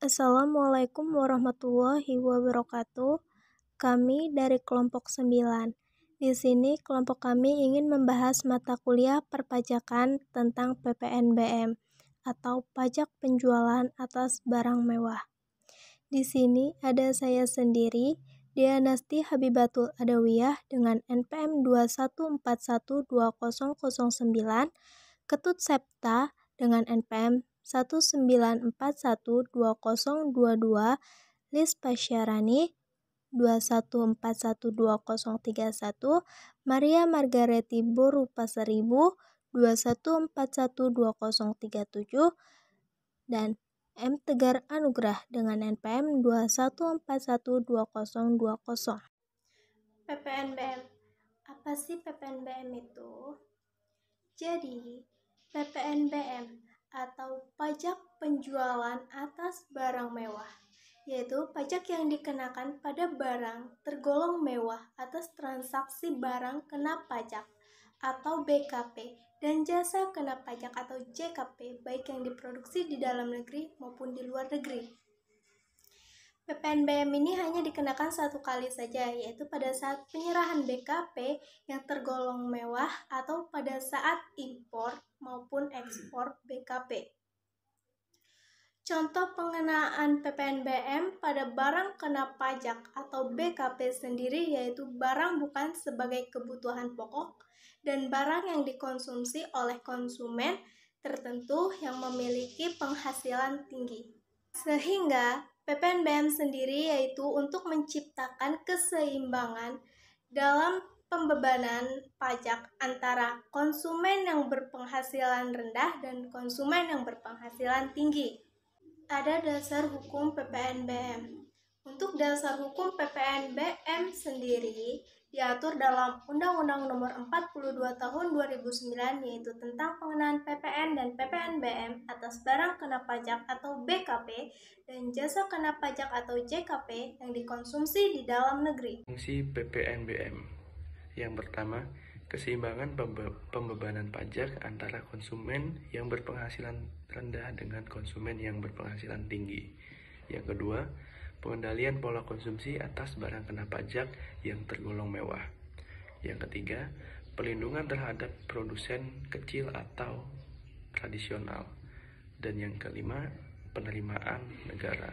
Assalamualaikum warahmatullahi wabarakatuh. Kami dari kelompok 9. Di sini kelompok kami ingin membahas mata kuliah perpajakan tentang PPNBM atau pajak penjualan atas barang mewah. Di sini ada saya sendiri, Dianasti Habibatul Adawiyah dengan NPM 214120009, Ketut Septa dengan NPM 19412022, Lis Pasyarani 214120031, Maria Margareti Borupa 1000 214120037, dan M. Tegar Anugrah dengan NPM 214120020. PPNBM. Apa sih PPNBM itu? Jadi, PPNBM atau pajak penjualan atas barang mewah, yaitu pajak yang dikenakan pada barang tergolong mewah atas transaksi barang kena pajak atau BKP dan jasa kena pajak atau JKP baik yang diproduksi di dalam negeri maupun di luar negeri. PPNBM ini hanya dikenakan satu kali saja, yaitu pada saat penyerahan BKP yang tergolong mewah atau pada saat impor maupun ekspor BKP. Contoh pengenaan PPNBM pada barang kena pajak atau BKP sendiri yaitu barang bukan sebagai kebutuhan pokok dan barang yang dikonsumsi oleh konsumen tertentu yang memiliki penghasilan tinggi. Sehingga PPNBM sendiri yaitu untuk menciptakan keseimbangan dalam pembebanan pajak antara konsumen yang berpenghasilan rendah dan konsumen yang berpenghasilan tinggi. Ada dasar hukum PPNBM. Untuk dasar hukum PPNBM sendiri diatur dalam Undang-Undang Nomor 42 Tahun 2009 yaitu tentang pengenaan PPN dan PPNBM atas barang kena pajak atau BKP dan jasa kena pajak atau JKP yang dikonsumsi di dalam negeri. Fungsi PPNBM. Yang pertama, keseimbangan pembebanan pajak antara konsumen yang berpenghasilan rendah dengan konsumen yang berpenghasilan tinggi. Yang kedua, pengendalian pola konsumsi atas barang kena pajak yang tergolong mewah. Yang ketiga, perlindungan terhadap produsen kecil atau tradisional. Dan yang kelima, penerimaan negara.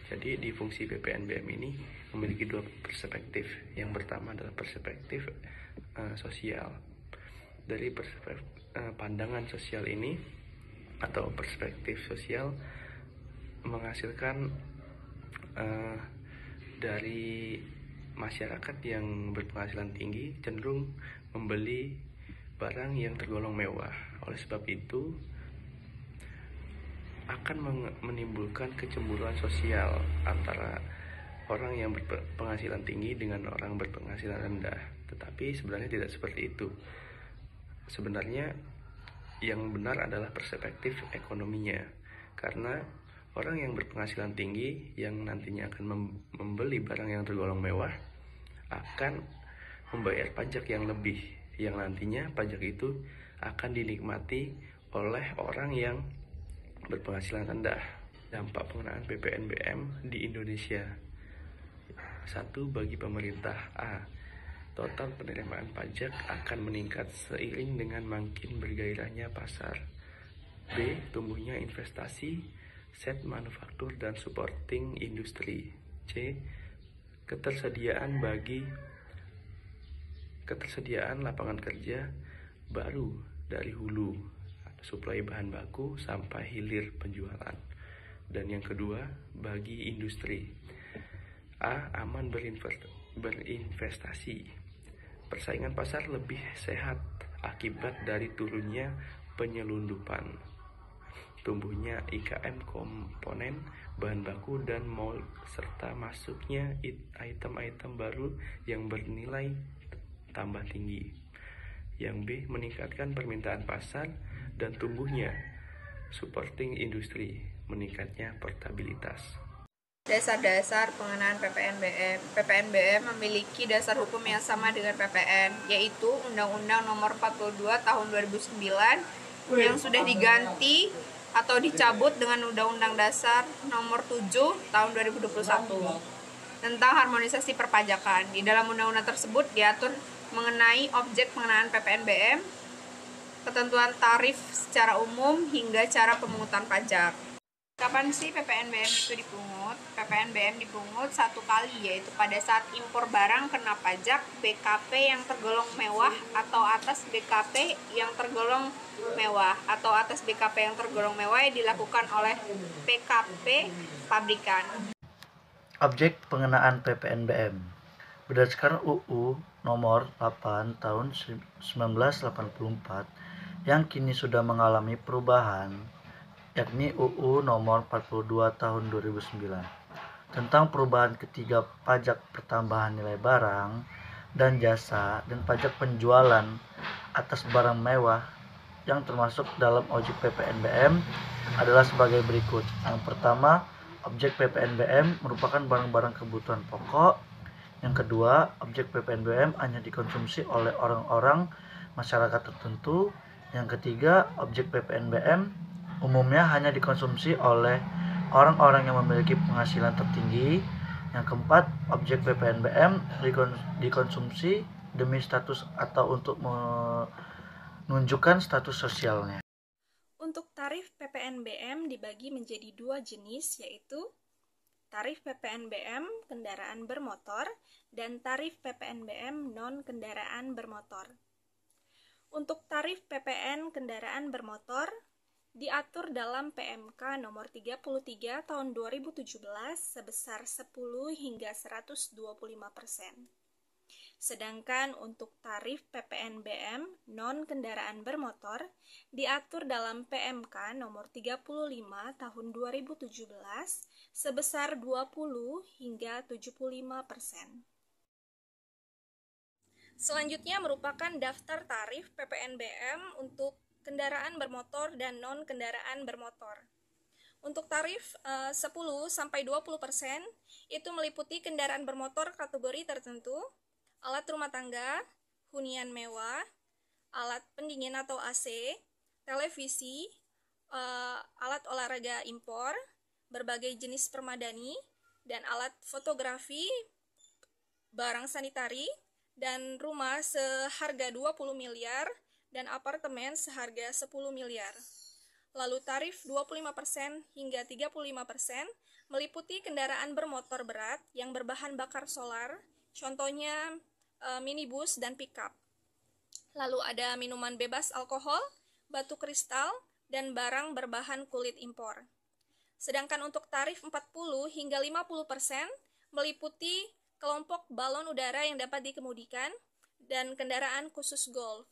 Jadi di fungsi PPNBM ini memiliki dua perspektif. Yang pertama adalah perspektif sosial. Dari pandangan sosial ini atau perspektif sosial menghasilkan dari masyarakat yang berpenghasilan tinggi cenderung membeli barang yang tergolong mewah. Oleh sebab itu akan menimbulkan kecemburuan sosial antara orang yang berpenghasilan tinggi dengan orang berpenghasilan rendah. Tetapi sebenarnya tidak seperti itu. Sebenarnya yang benar adalah perspektif ekonominya. Karena orang yang berpenghasilan tinggi yang nantinya akan membeli barang yang tergolong mewah akan membayar pajak yang lebih, yang nantinya pajak itu akan dinikmati oleh orang yang berpenghasilan rendah. Dampak pengenaan PPNBM di Indonesia. 1. Bagi pemerintah. A. Total penerimaan pajak akan meningkat seiring dengan makin bergairahnya pasar. B. Tumbuhnya investasi, set manufaktur dan supporting industri. C. Ketersediaan lapangan kerja baru dari hulu, suplai bahan baku sampai hilir penjualan. Dan yang kedua, bagi industri. A. Aman berinvestasi. Persaingan pasar lebih sehat akibat dari turunnya penyelundupan, tumbuhnya IKM komponen bahan baku dan mold, serta masuknya item-item baru yang bernilai tambah tinggi. Yang B. Meningkatkan permintaan pasar dan tumbuhnya supporting industri, meningkatnya portabilitas. Dasar-dasar pengenaan PPNBM. PPNBM memiliki dasar hukum yang sama dengan PPN, yaitu Undang-Undang Nomor 42 Tahun 2009 yang sudah diganti atau dicabut dengan Undang-Undang Dasar Nomor 7 Tahun 2021 tentang harmonisasi perpajakan. Di dalam undang-undang tersebut diatur mengenai objek pengenaan PPNBM, ketentuan tarif secara umum hingga cara pemungutan pajak. Kapan sih PPNBM itu dipungut? PPNBM dipungut satu kali, yaitu pada saat impor barang kena pajak BKP yang tergolong mewah atau atas BKP yang tergolong mewah atau atas BKP yang tergolong mewah yang dilakukan oleh PKP pabrikan. Objek pengenaan PPNBM berdasarkan UU Nomor 8 Tahun 1984 yang kini sudah mengalami perubahan, yakni UU Nomor 42 Tahun 2009 tentang perubahan ketiga pajak pertambahan nilai barang dan jasa dan pajak penjualan atas barang mewah yang termasuk dalam objek PPNBM adalah sebagai berikut. Yang pertama, objek PPNBM merupakan barang-barang kebutuhan pokok. Yang kedua, objek PPNBM hanya dikonsumsi oleh orang-orang masyarakat tertentu. Yang ketiga, objek PPNBM umumnya hanya dikonsumsi oleh orang-orang yang memiliki penghasilan tertinggi. Yang keempat, objek PPNBM dikonsumsi demi status atau untuk menunjukkan status sosialnya. Untuk tarif PPNBM dibagi menjadi dua jenis, yaitu tarif PPNBM kendaraan bermotor dan tarif PPNBM non-kendaraan bermotor. Untuk tarif PPN kendaraan bermotor diatur dalam PMK nomor 33 tahun 2017 sebesar 10 hingga 125%. Sedangkan untuk tarif PPNBM non-kendaraan bermotor diatur dalam PMK nomor 35 tahun 2017 sebesar 20 hingga 75%. Selanjutnya merupakan daftar tarif PPNBM untuk kendaraan bermotor dan non-kendaraan bermotor. Untuk tarif 10-20% itu meliputi kendaraan bermotor kategori tertentu, alat rumah tangga, hunian mewah, alat pendingin atau AC, televisi, alat olahraga impor, berbagai jenis permadani, dan alat fotografi, barang sanitari, dan rumah seharga 20 miliar, dan apartemen seharga 10 miliar. Lalu tarif 25% hingga 35% meliputi kendaraan bermotor berat yang berbahan bakar solar, contohnya minibus dan pickup. Lalu ada minuman bebas alkohol, batu kristal, dan barang berbahan kulit impor. Sedangkan untuk tarif 40 hingga 50% meliputi kelompok balon udara yang dapat dikemudikan dan kendaraan khusus golf.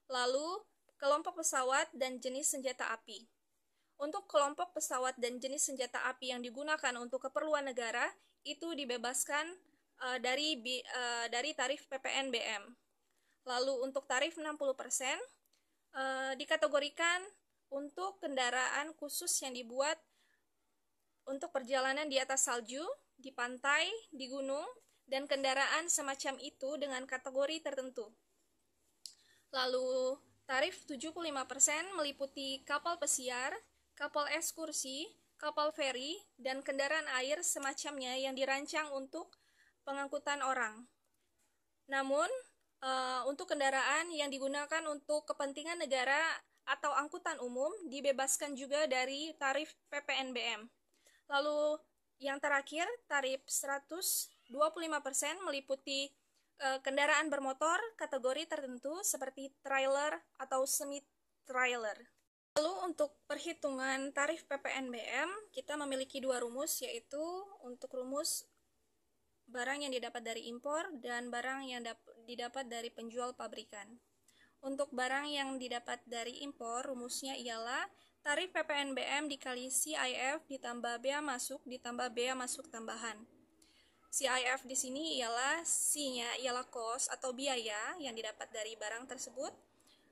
Lalu, kelompok pesawat dan jenis senjata api. Untuk kelompok pesawat dan jenis senjata api yang digunakan untuk keperluan negara, itu dibebaskan dari tarif PPNBM. Lalu, untuk tarif 60%, dikategorikan untuk kendaraan khusus yang dibuat untuk perjalanan di atas salju, di pantai, di gunung, dan kendaraan semacam itu dengan kategori tertentu. Lalu, tarif 75% meliputi kapal pesiar, kapal ekskursi, kapal feri, dan kendaraan air semacamnya yang dirancang untuk pengangkutan orang. Namun, untuk kendaraan yang digunakan untuk kepentingan negara atau angkutan umum dibebaskan juga dari tarif PPNBM. Lalu, yang terakhir, tarif 125% meliputi kendaraan bermotor kategori tertentu seperti trailer atau semi-trailer. Lalu untuk perhitungan tarif PPNBM, kita memiliki dua rumus, yaitu untuk rumus barang yang didapat dari impor dan barang yang didapat dari penjual pabrikan. Untuk barang yang didapat dari impor, rumusnya ialah tarif PPNBM dikali CIF ditambah bea masuk ditambah bea masuk tambahan. CIF di sini ialah C-nya ialah cost atau biaya yang didapat dari barang tersebut.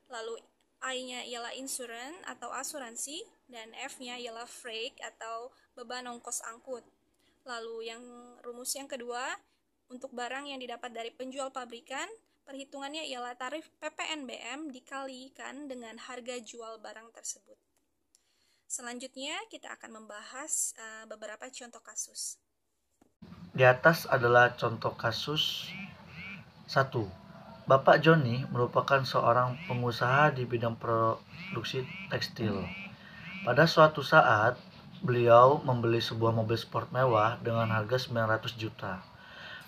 Lalu I-nya ialah insurance atau asuransi dan F-nya ialah freight atau beban ongkos angkut. Lalu rumus yang kedua, untuk barang yang didapat dari penjual pabrikan, perhitungannya ialah tarif PPNBM dikalikan dengan harga jual barang tersebut. Selanjutnya kita akan membahas beberapa contoh kasus. Di atas adalah contoh kasus 1. Bapak Joni merupakan seorang pengusaha di bidang produksi tekstil. Pada suatu saat, beliau membeli sebuah mobil sport mewah dengan harga 900 juta.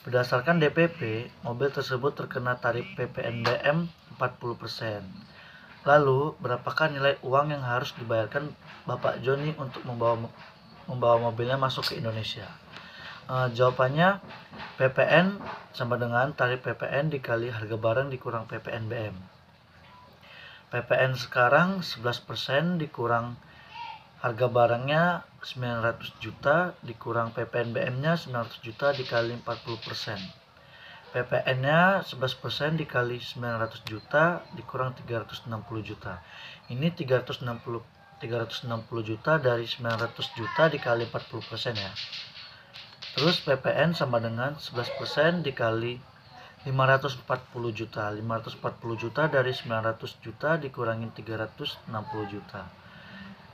Berdasarkan DPP, mobil tersebut terkena tarif PPNBM 40%. Lalu, berapakah nilai uang yang harus dibayarkan Bapak Joni untuk membawa mobilnya masuk ke Indonesia? Jawabannya, PPN sama dengan tarif PPN dikali harga barang dikurang PPNBM. PPN sekarang 11% dikurang harga barangnya 900 juta dikurang PPNBM-nya 900 juta dikali 40%. PPN-nya 11% dikali 900 juta dikurang 360 juta. Ini 360 juta dari 900 juta dikali 40% ya. Terus PPN sama dengan 11% dikali 540 juta. 540 juta dari 900 juta dikurangi 360 juta.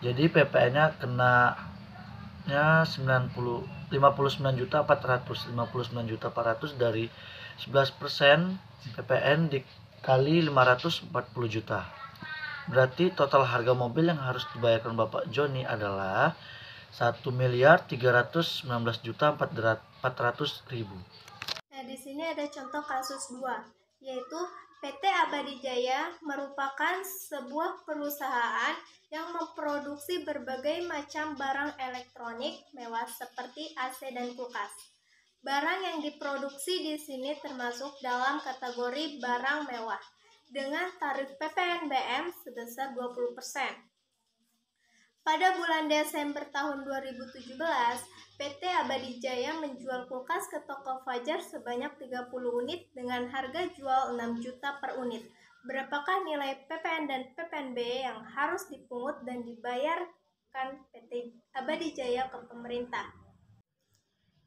Jadi PPN-nya kenanya 59 juta 400, 59 juta 400 dari 11% PPN dikali 540 juta. Berarti total harga mobil yang harus dibayarkan Bapak Joni adalah 1.319 juta 400.000. Nah, di sini ada contoh kasus 2, yaitu PT Abadi Jaya merupakan sebuah perusahaan yang memproduksi berbagai macam barang elektronik mewah seperti AC dan kulkas. Barang yang diproduksi di sini termasuk dalam kategori barang mewah dengan tarif PPNBM sebesar 20%. Pada bulan Desember tahun 2017, PT Abadi Jaya menjual kulkas ke toko Fajar sebanyak 30 unit dengan harga jual 6 juta per unit. Berapakah nilai PPN dan PPNB yang harus dipungut dan dibayarkan PT Abadi Jaya ke pemerintah?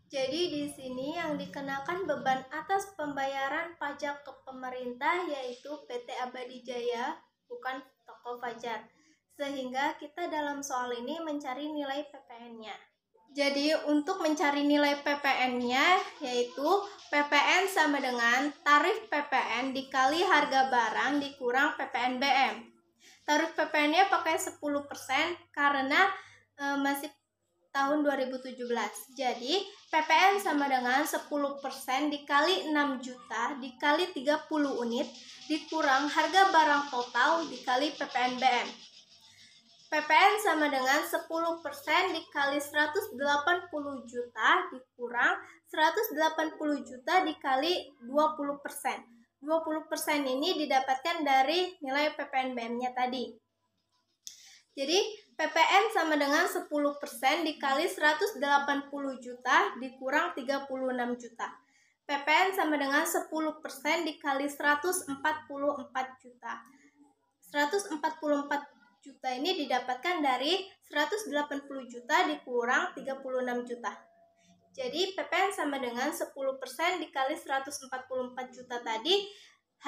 Jadi di sini yang dikenakan beban atas pembayaran pajak ke pemerintah yaitu PT Abadi Jaya, bukan toko Fajar. Sehingga kita dalam soal ini mencari nilai PPN-nya. Jadi untuk mencari nilai PPN-nya yaitu PPN sama dengan tarif PPN dikali harga barang dikurang PPNBM. Tarif PPN-nya pakai 10% karena masih tahun 2017. Jadi PPN sama dengan 10% dikali 6 juta dikali 30 unit dikurang harga barang total dikali PPNBM. PPN sama dengan 10% dikali 180 juta dikurang 180 juta dikali 20%. 20% ini didapatkan dari nilai PPNBM-nya tadi. Jadi PPN sama dengan 10% dikali 180 juta dikurang 36 juta. PPN sama dengan 10% dikali 144 juta. 144 juta ini didapatkan dari 180 juta dikurang 36 juta. Jadi PPN sama dengan 10% dikali 144 juta tadi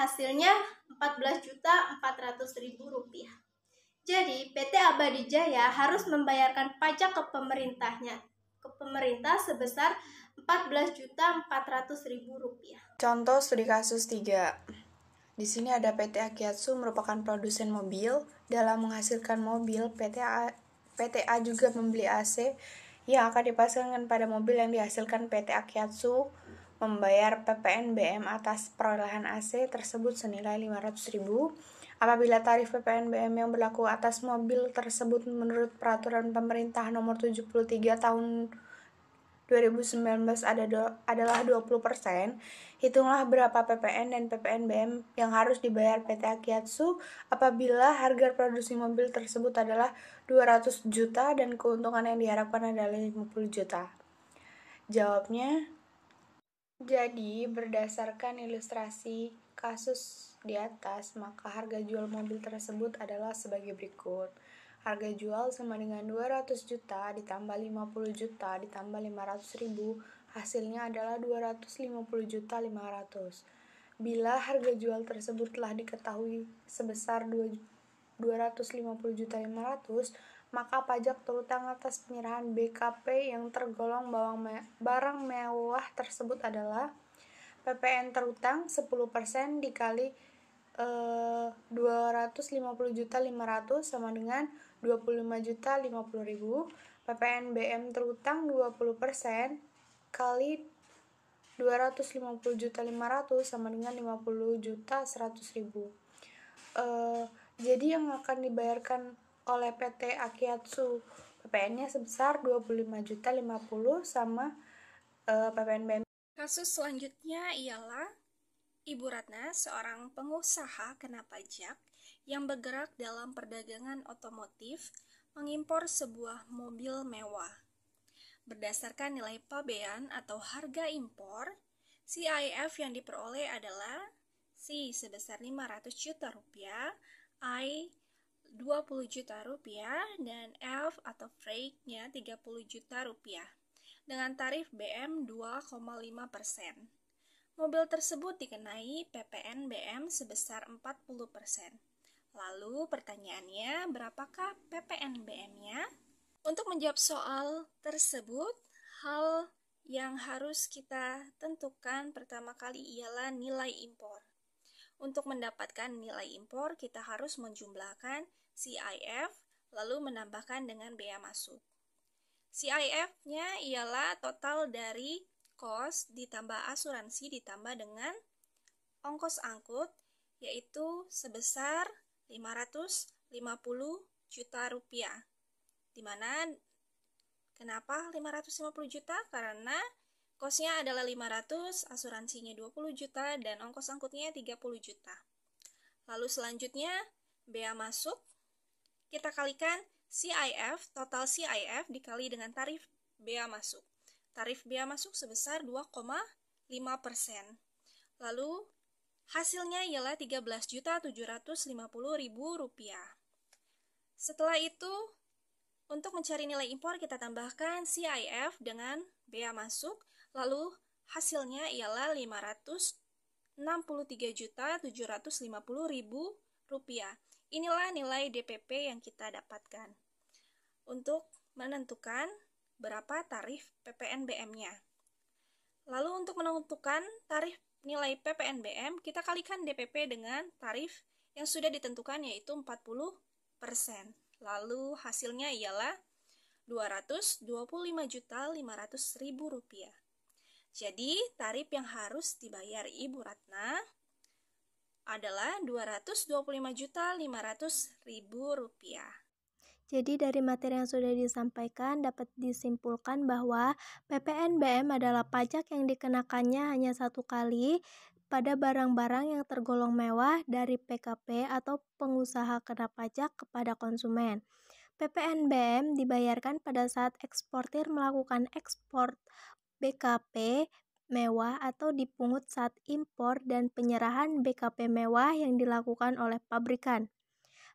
hasilnya 14.400.000 rupiah. Jadi PT Abadi Jaya harus membayarkan pajak ke pemerintah sebesar 14.400.000 rupiah. Contoh studi kasus 3. Di sini ada PT Akiatsu merupakan produsen mobil. Dalam menghasilkan mobil, PTA juga membeli AC yang akan dipasangkan pada mobil yang dihasilkan PT Akiatsu, membayar PPNBM atas perolehan AC tersebut senilai 500.000. Apabila tarif PPNBM yang berlaku atas mobil tersebut menurut Peraturan Pemerintah Nomor 73 Tahun 2019 adalah 20%, hitunglah berapa PPN dan PPNBM yang harus dibayar PT Akiatsu apabila harga produksi mobil tersebut adalah 200 juta dan keuntungan yang diharapkan adalah 50 juta. Jawabnya, jadi berdasarkan ilustrasi kasus di atas, maka harga jual mobil tersebut adalah sebagai berikut. Harga jual sama dengan 200 juta ditambah 50 juta ditambah 500.000, hasilnya adalah 250 juta 500. Bila harga jual tersebut telah diketahui sebesar 250 juta 500, maka pajak terutang atas penyerahan BKP yang tergolong barang mewah tersebut adalah PPN terutang 10% dikali 250.500.000 sama dengan 25.050.000. PPN BM terutang 20% kali 250.500.000 sama dengan 50.100.000. Jadi yang akan dibayarkan oleh PT Akihatsu PPN-nya sebesar 25.050.000 sama PPN BM. Kasus selanjutnya ialah Ibu Ratna, seorang pengusaha kena pajak yang bergerak dalam perdagangan otomotif, mengimpor sebuah mobil mewah. Berdasarkan nilai pabean atau harga impor, CIF yang diperoleh adalah C sebesar 500 juta rupiah, I 20 juta rupiah, dan F atau freight-nya 30 juta rupiah dengan tarif BM 2,5%. Mobil tersebut dikenai PPN BM sebesar 40%. Lalu pertanyaannya, berapakah PPN BM-nya? Untuk menjawab soal tersebut, hal yang harus kita tentukan pertama kali ialah nilai impor. Untuk mendapatkan nilai impor, kita harus menjumlahkan CIF, lalu menambahkan dengan bea masuk. CIF-nya ialah total dari kos ditambah asuransi ditambah dengan ongkos angkut, yaitu sebesar 550 juta rupiah. Dimana kenapa 550 juta? Karena kosnya adalah 500, asuransinya 20 juta, dan ongkos angkutnya 30 juta. Lalu selanjutnya bea masuk, kita kalikan CIF, total CIF dikali dengan tarif bea masuk. Tarif bea masuk sebesar 2,5%. Lalu hasilnya ialah 13.750.000 rupiah. Setelah itu, untuk mencari nilai impor kita tambahkan CIF dengan bea masuk, lalu hasilnya ialah 563.750.000 rupiah. Inilah nilai DPP yang kita dapatkan untuk menentukan berapa tarif PPN BM-nya. Lalu untuk menentukan tarif nilai PPN BM, kita kalikan DPP dengan tarif yang sudah ditentukan, yaitu 40%. Lalu hasilnya ialah 225.500.000 rupiah. Jadi tarif yang harus dibayar Ibu Ratna adalah 225.500.000 rupiah. Jadi dari materi yang sudah disampaikan dapat disimpulkan bahwa PPN BM adalah pajak yang dikenakannya hanya satu kali pada barang-barang yang tergolong mewah dari PKP atau pengusaha kena pajak kepada konsumen. PPN BM dibayarkan pada saat eksportir melakukan ekspor BKP mewah atau dipungut saat impor dan penyerahan BKP mewah yang dilakukan oleh pabrikan.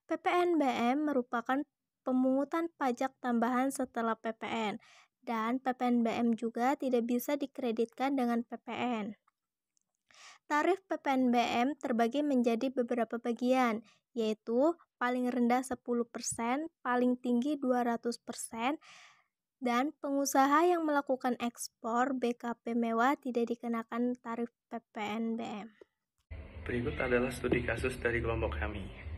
PPN BM merupakan pemungutan pajak tambahan setelah PPN, dan PPN BM juga tidak bisa dikreditkan dengan PPN. Tarif PPN BM terbagi menjadi beberapa bagian, yaitu paling rendah 10%, paling tinggi 200%, dan pengusaha yang melakukan ekspor BKP mewah tidak dikenakan tarif PPN BM. Berikut adalah studi kasus dari kelompok kami.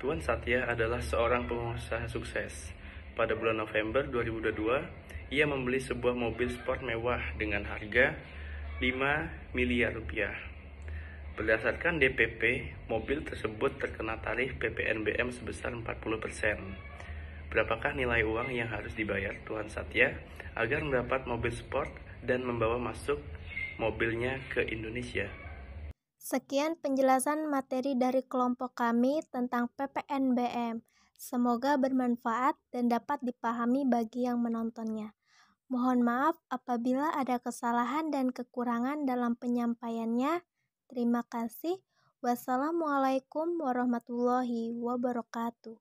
Tuan Satya adalah seorang pengusaha sukses. Pada bulan November 2022, ia membeli sebuah mobil sport mewah dengan harga 5 miliar rupiah. Berdasarkan DPP, mobil tersebut terkena tarif PPN BM sebesar 40%. Berapakah nilai uang yang harus dibayar Tuan Satya agar mendapat mobil sport dan membawa masuk mobilnya ke Indonesia? Sekian penjelasan materi dari kelompok kami tentang PPN BM. Semoga bermanfaat dan dapat dipahami bagi yang menontonnya. Mohon maaf apabila ada kesalahan dan kekurangan dalam penyampaiannya. Terima kasih. Wassalamualaikum warahmatullahi wabarakatuh.